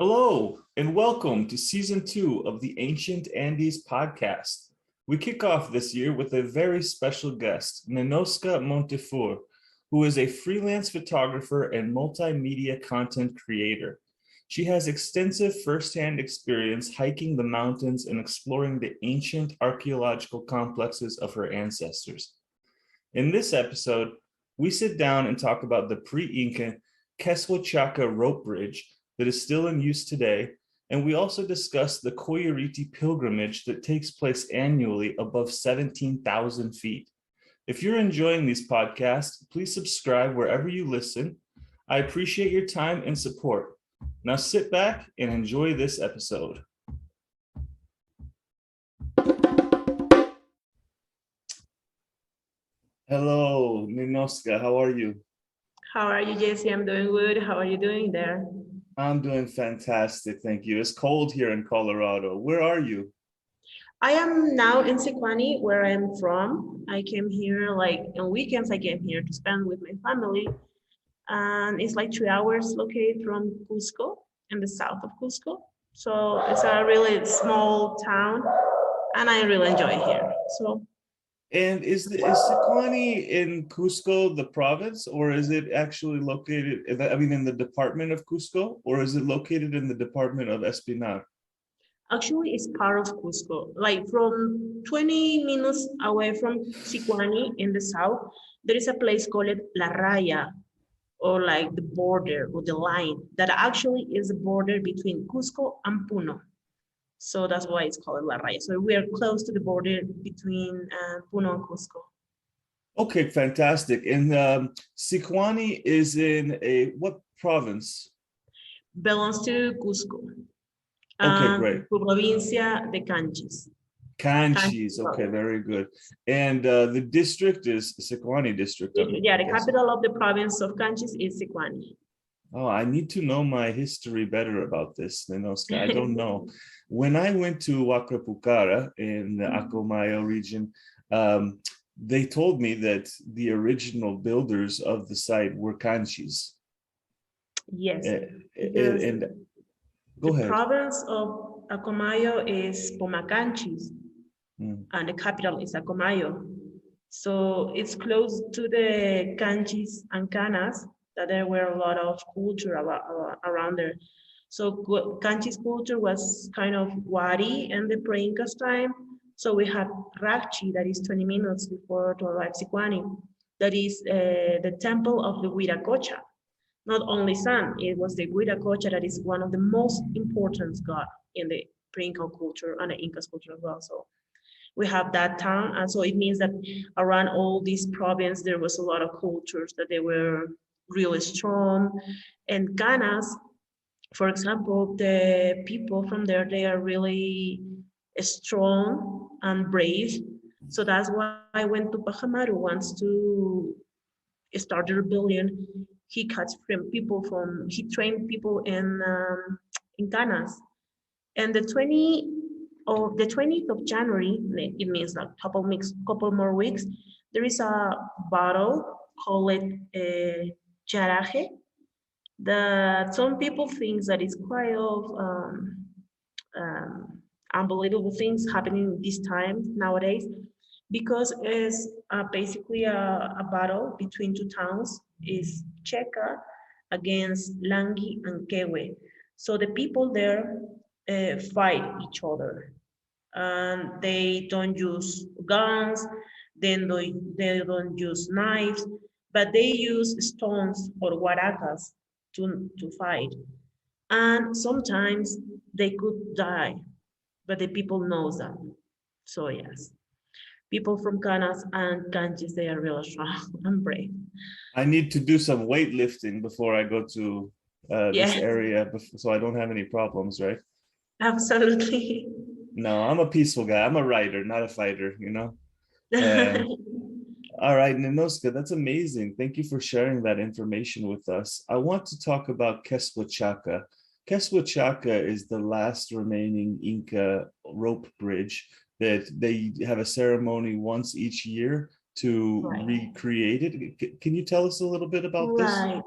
Hello, and welcome to season 2 of the Ancient Andes podcast. We kick off this year with a very special guest, Ninoska Montefur, who is a freelance photographer and multimedia content creator. She has extensive firsthand experience hiking the mountains and exploring the ancient archaeological complexes of her ancestors. In this episode, we sit down and talk about the pre-Inca Quyllurit'i rope bridge that is still in use today, and we also discuss the Quyllurit'i pilgrimage that takes place annually above 17,000 feet. If you're enjoying these podcasts, please subscribe wherever you listen. I appreciate your time and support. Now sit back and enjoy this episode. Hello, Ninoska, how are you? How are you, Jesse? I'm doing good. How are you doing there? I'm doing fantastic, thank you. It's cold here in Colorado. Where are you? I am now in Sequani, where I'm from. I came here on weekends. I came here to spend with my family, and it's like 3 hours located from Cusco, in the south of Cusco. So it's a really small town, and I really enjoy here. So. And is Sicuani in Cusco the province, or is it actually located, in the department of Cusco, or is it located in the department of Espinar? Actually, it's part of Cusco. Like from 20 minutes away from Sicuani in the south, there is a place called La Raya, or like the border or the line that actually is the border between Cusco and Puno. So that's why it's called La Raya. So we are close to the border between Puno and Cusco. Okay, fantastic. And Sicuani is in what province? Belongs to Cusco. Okay, great. Provincia de Canchis. Canchis, okay, very good. And the district is Sicuani district. Yeah, the capital of the province of Canchis is Sicuani. Oh, I need to know my history better about this, Ninoska. I don't know. When I went to Huacrapucara in the Acomayo region, they told me that the original builders of the site were Canchis. Yes. And go ahead. The province of Acomayo is Pomacanchis, and the capital is Acomayo. So it's close to the Canchis and Canas, that there were a lot of culture around there. So Canchis culture was kind of Wari in the pre-Incas time. So we had Rachi, that is 20 minutes before to arrive Sicuani. That is the temple of the Huiracocha. Not only sun, it was the Huiracocha that is one of the most important god in the pre-Inca culture and the Incas culture as well. So we have that town, and so it means that around all this province there was a lot of cultures that they were really strong. And Canas, for example, the people from there, they are really strong and brave. So that's why when Tupac Amaru wants to start the rebellion, he trained people in Canas. And the 20th of January, it means like couple more weeks, there is a battle called Charaje, that some people think that is quite of unbelievable things happening this time nowadays, because it's basically a battle between two towns, is Checa against Langui and Kewe. So the people there fight each other, and they don't use guns, they don't use knives, but they use stones or huaracas to fight. And sometimes they could die, but the people knows that. So yes, people from Canas and Canchis, they are really strong and brave. I need to do some weightlifting before I go to this area, so I don't have any problems, right? Absolutely. No, I'm a peaceful guy. I'm a writer, not a fighter, you know? All right, Ninoska, that's amazing. Thank you for sharing that information with us. I want to talk about Quyllurit'i. Quyllurit'i is the last remaining Inca rope bridge that they have a ceremony once each year to recreate it. Can you tell us a little bit about this? Right.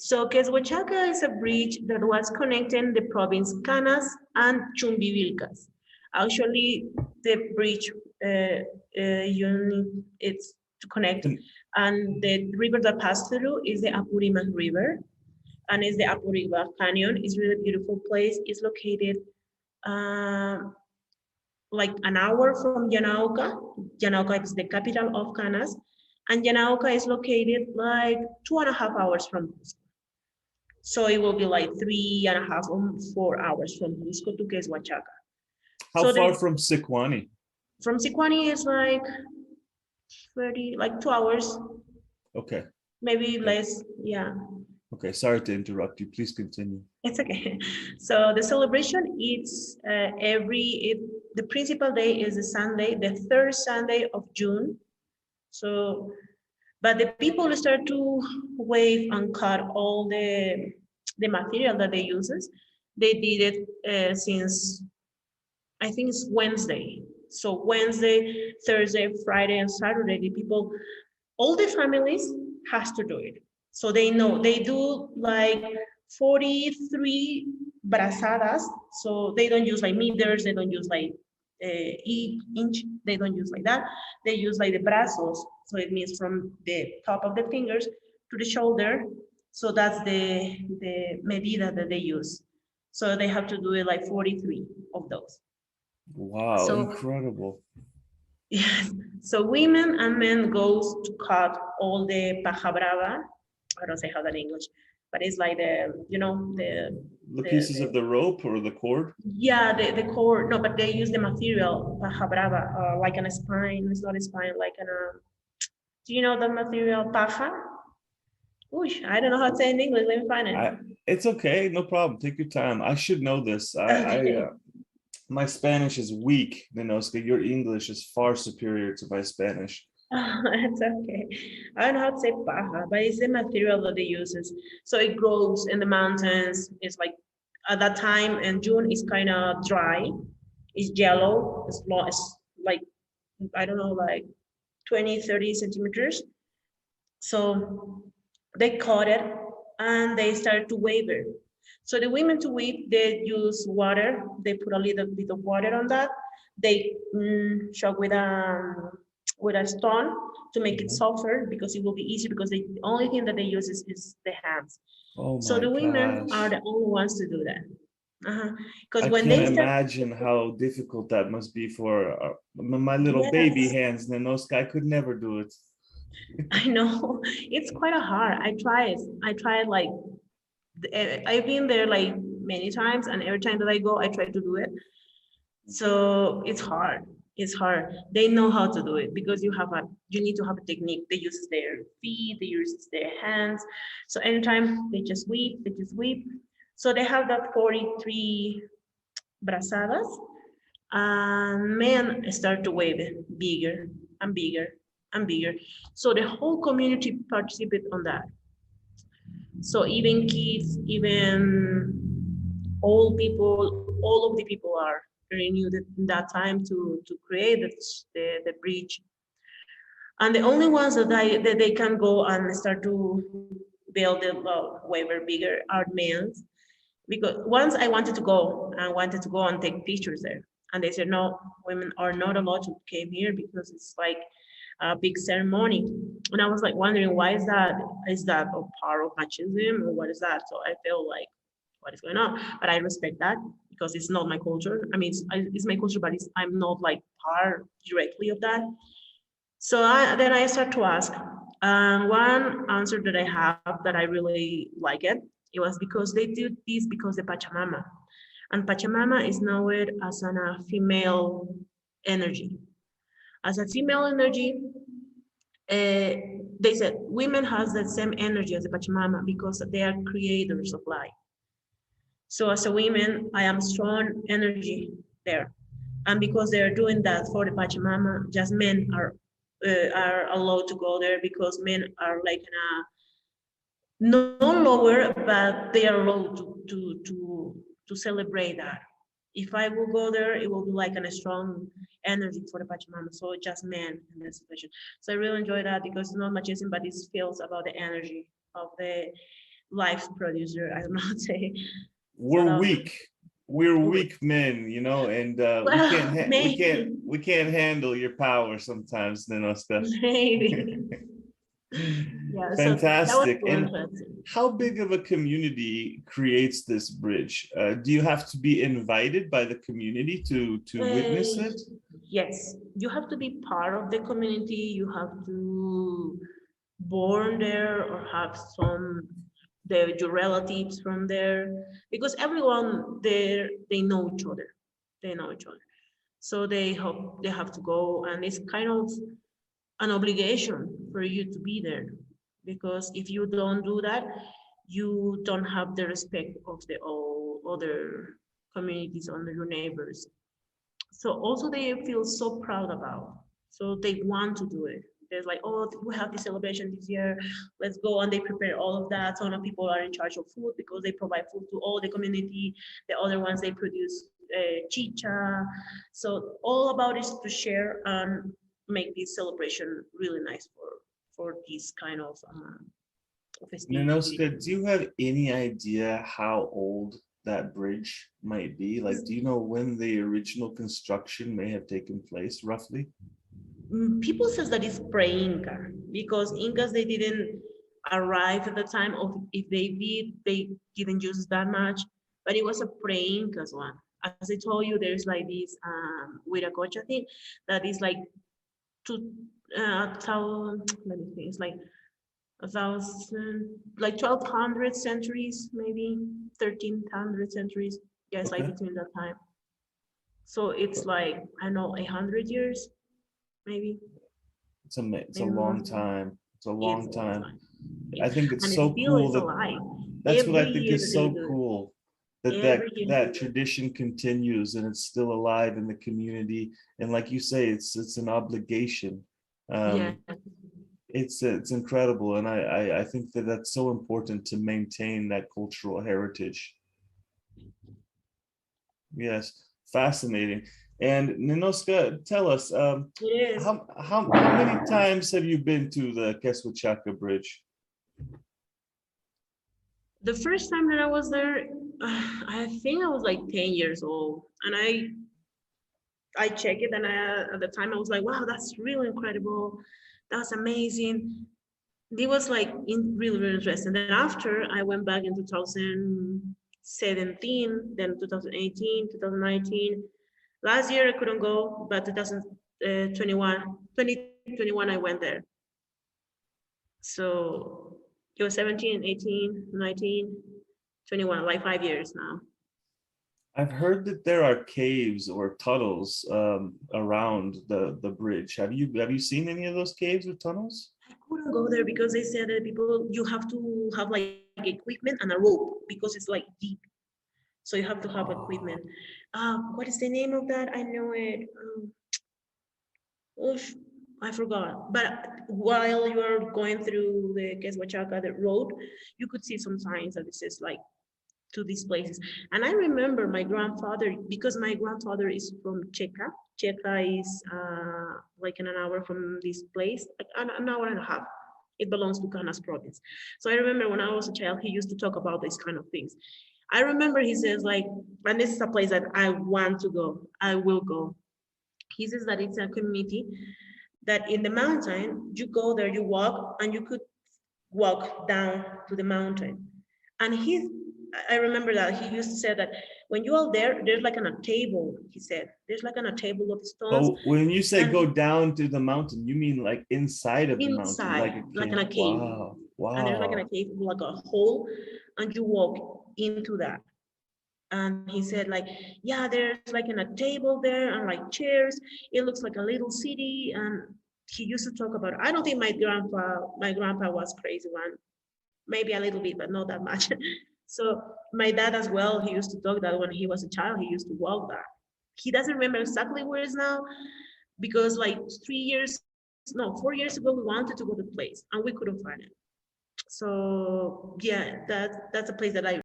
So Quezhuachaca is a bridge that was connecting the province Canas and Chumbivilcas. Actually, the bridge unit it's to connect, and the river that passed through is the Apurimac River, and it's the Apurimac Canyon. It's a really beautiful place. It's located like an hour from Yanauca. Yanauca is the capital of Canas, and Yanauca is located like 2.5 hours from Cusco. So it will be like 3.5 or 4 hours from Cusco to Quezhuachaca. How So far from Sicuani? From Sicuani is like 30, like 2 hours. Okay. Maybe less, yeah. Okay, sorry to interrupt you. Please continue. It's okay. So the celebration is the principal day is the Sunday, the third Sunday of June. So, but the people start to wave and cut all the material that they uses. They did it since, I think it's Wednesday. So Wednesday, Thursday, Friday, and Saturday, the people, all the families has to do it. So they know, they do like 43 brazadas. So they don't use like meters, they don't use like inch, they don't use like that. They use like the brazos. So it means from the top of the fingers to the shoulder. So that's the medida that they use. So they have to do it like 43 of those. Wow, So, incredible. yes. So women and men goes to cut all the paja brava. I don't say how that in English, but it's like the, you know, the pieces of the rope or the cord? Yeah, the cord. No, but they use the material paja brava, like a spine. It's not a spine, like an. Do you know the material paja? Ooh, I don't know how to say it in English. Let me find it. It's okay, no problem. Take your time. I should know this. Okay. My Spanish is weak, Ninoska. Your English is far superior to my Spanish. It's okay. I don't know how to say paja, but it's the material that they uses. So it grows in the mountains. It's like at that time in June, it's kind of dry. It's yellow. It's like, I don't know, like 20, 30 centimeters. So they cut it and they started to wave it. So the women to weave, they use water. They put a little bit of water on that. They shock with a stone to make it softer because it will be easier because the only thing that they use is the hands. Oh so my the women gosh. are the only ones to do that. Because I when can't they start, imagine how difficult that must be for my little baby yes, hands, Ninoska. I could never do it. I know it's quite hard. I tried like I've been there like many times, and every time that I go, I try to do it. So it's hard. It's hard. They know how to do it because you need to have a technique. They use their feet, they use their hands. So anytime they just weep, they just weep. So they have that 43 brazadas, and men start to wave it bigger and bigger and bigger. So the whole community participate on that. So even kids, even old people, all of the people are renewed in that time to create the bridge. And the only ones that they can go and start to build the waiver bigger are males. Because once I wanted to go and take pictures there. And they said, no, women are not allowed to come here because it's like a big ceremony. And I was like wondering, why is that? Is that a part of machismo or what is that? So I feel like, what is going on? But I respect that because it's not my culture. I mean, it's my culture, but I'm not like part directly of that. So then I start to ask. One answer that I have that I really like it was because they did this because the Pachamama. And Pachamama is known as a female energy. As a female energy, they said women has the same energy as the Pachamama because they are creators of life. So as a woman, I am strong energy there. And because they are doing that for the Pachamama, just men are allowed to go there because men are like no lower, but they are allowed to celebrate that. If I will go there, it will be like a strong energy for the Pachamama. So just men in this situation. So I really enjoy that because it's not machismo, but it feels about the energy of life producer. I don't know how to say. So We're that was weak. We're really, weak men, you know, and we can't well, maybe, we can't handle your power sometimes, Ninoska. maybe. Yeah, so that was Fantastic. really And interesting. how big of a community creates this bridge? Do you have to be invited by the community to witness Uh, it? yes, you have to be part of the community. You have to born there or have your relatives from there because everyone there they know each other. They know each other. So they have to go, and it's kind of an obligation for you to be there because if you don't do that, you don't have the respect of the all other communities under your neighbors. So also they feel so proud about. So they want to do it. There's like, oh, we have this celebration this year. Let's go, and they prepare all of that. Some of people are in charge of food because they provide food to all the community. The other ones they produce chicha. So all about is to share and make this celebration really nice for this kind of festivity. Ninoska, do you have any idea how old that bridge might be? Like, do you know when the original construction may have taken place, roughly? People says that it's pre-Inca because Incas they didn't arrive at the time of if they didn't use that much, but it was a pre-Incas one. As I told you, there's like this Huiracocha thing that is like two let me think, it's like 1,000 like 1,200 centuries maybe 1,300 centuries. Yeah, it's like Okay. between that time. So it's like I don't know 100 years maybe. It's a Maybe more. long time. It's a It's long a long time. time. Yeah. I think it's And it so still cool is that alive. that's what Every I think year is they so do it. cool that Every year they that do it. tradition continues and it's still alive in the community. And like you say, it's an obligation. Yeah. It's incredible, and I think that that's so important to maintain that cultural heritage. Yes, fascinating. And Ninoska, tell us, It is. how many times have you been to the Keswichaka Bridge? The first time that I was there, I think I was like 10 years old. And I checked it and at the time I was like, wow, that's really incredible. That's amazing. It was like really, really interesting. Then after I went back in 2017, then 2018, 2019. Last year I couldn't go, but 2021 I went there. So it was 17, 18, 19, 21, like 5 years now. I've heard that there are caves or tunnels around the bridge. Have you seen any of those caves or tunnels? I couldn't go there because they said that people, you have to have like equipment and a rope because it's like deep. So you have to have equipment. What is the name of that? I know it. Oof, I forgot. But while you're going through the Keswachaka, the road, you could see some signs that it says like to these places. And I remember my grandfather, because my grandfather is from Checa. Checa is like in an hour from this place, like an hour and a half. It belongs to Canas province. So I remember when I was a child, he used to talk about these kind of things. I remember he says like, and this is a place that I want to go. I will go. He says that it's a community that in the mountain, you go there, you walk, and you could walk down to the mountain. And I remember that he used to say that when you are there, there's like on a table, he said, there's like on a table of stones, But when you say go and down to the mountain, you mean like inside of the mountain, inside, like a like in cave? a cave. Wow, And there's like in a wow. cave, like a hole, and you walk into that. And he said, like, yeah, there's like in a table there and like chairs. It looks like a little city. And he used to talk about it. I don't think my grandpa was crazy one. Maybe a little bit, but not that much. So my dad as well, he used to talk that when he was a child, he used to walk that. He doesn't remember exactly where it's now because like 3 years, no, 4 years ago, we wanted to go to the place and we couldn't find it. So yeah, that's a place that I